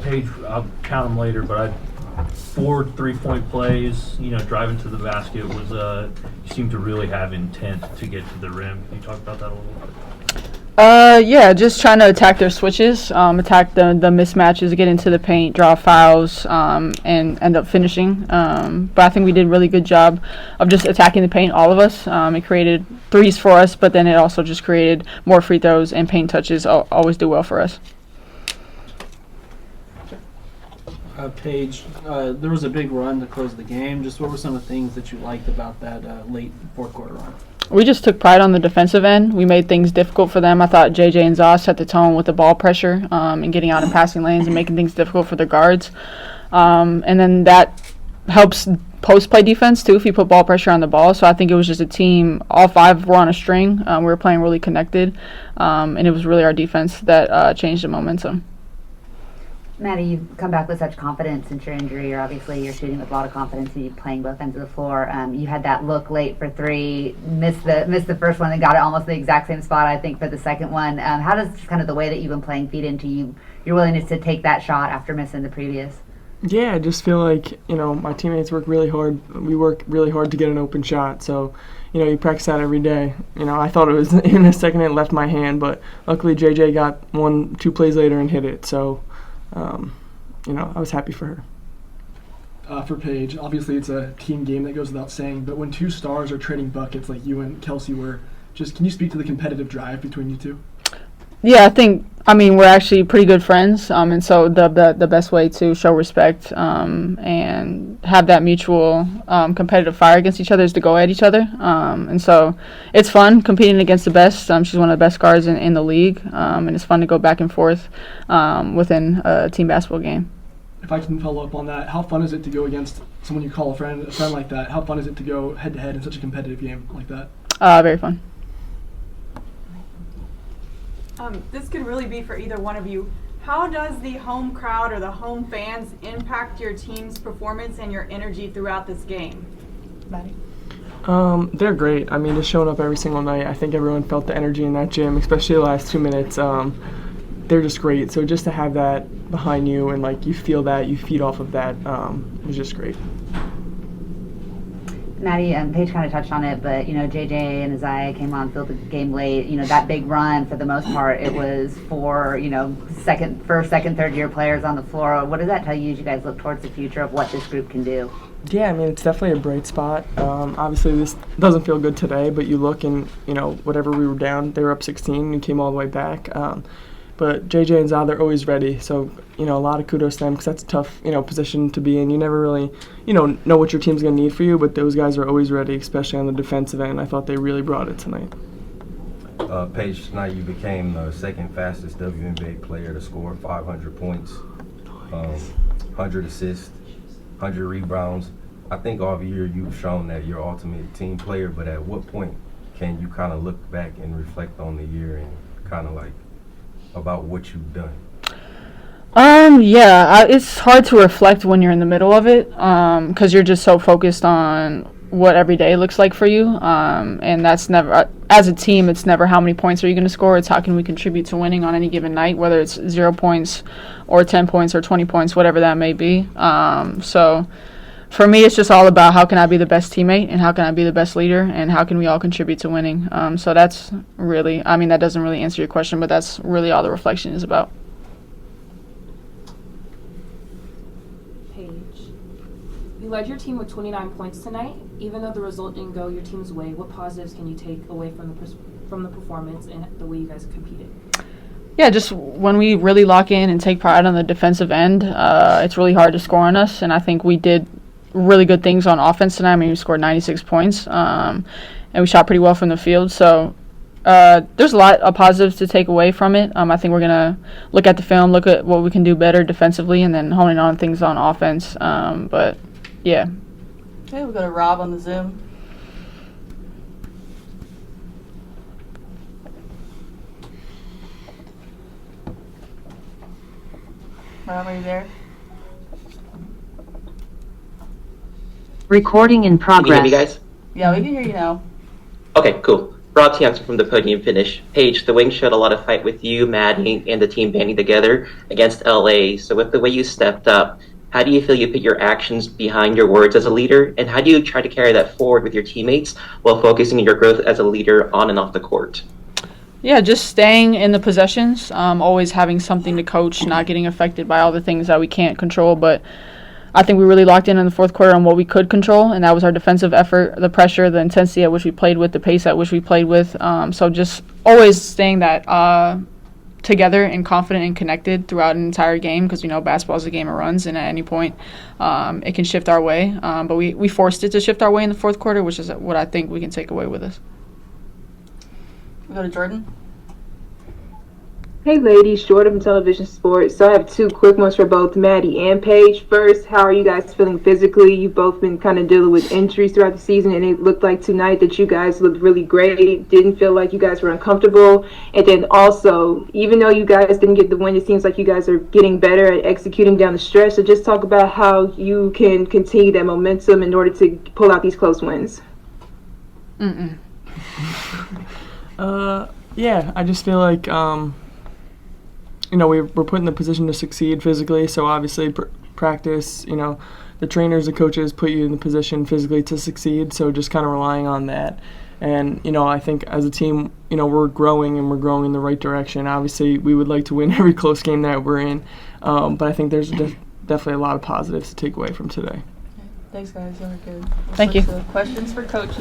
Paige, I'll count them later, but 4 3-point plays, driving to the basket was, you seem to really have intent to get to the rim. Can you talk about that a little bit? Yeah, just trying to attack their switches, attack the mismatches, get into the paint, draw fouls, and end up finishing. But I think we did a really good job of just attacking the paint, all of us. It created threes for us, but then it also just created more free throws, and paint touches always do well for us. Paige, there was a big run to close the game. Just what were some of the things that you liked about that late fourth quarter run? We just took pride on the defensive end. We made things difficult for them. I thought JJ and Zaz set the tone with the ball pressure and getting out in passing lanes and making things difficult for their guards. And then that helps post-play defense, too, if you put ball pressure on the ball. So I think it was just a team. All five were on a string. We were playing really connected, and it was really our defense that changed the momentum. Maddy, you've come back with such confidence since your injury. You're shooting with a lot of confidence and you're playing both ends of the floor. You had that look late for three, missed the first one and got it almost the exact same spot, I think, for the second one. How does kind of the way that you've been playing feed into your willingness to take that shot after missing the previous? Yeah, I just feel like, my teammates work really hard. We work really hard to get an open shot. So, you practice that every day. I thought it was in a second it left my hand, but luckily JJ got 1-2 plays later and hit it. So, I was happy for her. For Paige, obviously it's a team game that goes without saying, but when two stars are trading buckets like you and Kelsey were, can you speak to the competitive drive between you two? Yeah, we're actually pretty good friends, and so the best way to show respect and have that mutual competitive fire against each other is to go at each other, and so it's fun competing against the best. She's one of the best guards in the league, and it's fun to go back and forth within a team basketball game. If I can follow up on that, how fun is it to go against someone you call a friend like that? How fun is it to go head-to-head in such a competitive game like that? Very fun. This could really be for either one of you. How does the home crowd or the home fans impact your team's performance and your energy throughout this game? Maddy? They're great. Just showing up every single night. I think everyone felt the energy in that gym, especially the last 2 minutes. They're just great. So just to have that behind you and you feel that, you feed off of that, was just great. Maddy, Paige kind of touched on it, but JJ and Isaiah came on, filled the game late. That big run, for the most part, it was for first, second, third year players on the floor. What does that tell you as you guys look towards the future of what this group can do? Yeah, it's definitely a bright spot. Obviously, this doesn't feel good today, but you look and whatever we were down, they were up 16 and came all the way back. But JJ and Zah, they're always ready. So, a lot of kudos to them because that's a tough, position to be in. You never really, know what your team's going to need for you, but those guys are always ready, especially on the defensive end. I thought they really brought it tonight. Paige, tonight you became the second fastest WNBA player to score 500 points, 100 assists, 100 rebounds. I think all year you've shown that you're ultimate team player, but at what point can you kind of look back and reflect on the year and kind of about what you've done? It's hard to reflect when you're in the middle of it because you're just so focused on what every day looks like for you, and that's never, as a team, it's never how many points are you going to score, it's how can we contribute to winning on any given night, whether it's 0 points or 10 points or 20 points, whatever that may be. So for me, it's just all about how can I be the best teammate and how can I be the best leader and how can we all contribute to winning. So that's really, that doesn't really answer your question, but that's really all the reflection is about. Paige, you led your team with 29 points tonight. Even though the result didn't go your team's way, what positives can you take away from the performance and the way you guys competed? Yeah, just when we really lock in and take pride on the defensive end, it's really hard to score on us, and I think we did really good things on offense tonight. We scored 96 points, and we shot pretty well from the field. So there's a lot of positives to take away from it. I think we're going to look at the film, look at what we can do better defensively, and then honing on things on offense. But, yeah. Okay, we'll go to Rob on the Zoom. Rob, are you there? Recording in progress. Can you hear me, guys? Yeah, we can hear you now. Okay, cool. Rob Hansen from the podium finish. Paige, the Wings showed a lot of fight with you, Maddie, and the team banding together against LA. So with the way you stepped up, how do you feel you put your actions behind your words as a leader? And how do you try to carry that forward with your teammates while focusing on your growth as a leader on and off the court? Yeah, just staying in the possessions, always having something to coach, not getting affected by all the things that we can't control. But I think we really locked in the fourth quarter on what we could control, and that was our defensive effort, the pressure, the intensity at which we played with, the pace at which we played with. So just always staying that together and confident and connected throughout an entire game, because we know basketball is a game of runs, and at any point it can shift our way. But we forced it to shift our way in the fourth quarter, which is what I think we can take away with us. We go to Jordan. Hey ladies, Jordan from Television Sports. So I have two quick ones for both Maddie and Paige. First, how are you guys feeling physically? You've both been kind of dealing with injuries throughout the season, and it looked like tonight that you guys looked really great. Didn't feel like you guys were uncomfortable. And then also, even though you guys didn't get the win, it seems like you guys are getting better at executing down the stretch. So just talk about how you can continue that momentum in order to pull out these close wins. Yeah, I just feel like we're put in the position to succeed physically, so obviously practice, the trainers and coaches put you in the position physically to succeed, so just kind of relying on that. And, I think as a team, we're growing and we're growing in the right direction. Obviously, we would like to win every close game that we're in, but I think there's definitely a lot of positives to take away from today. Thanks, guys. You were good. Thank you. Questions for Coach.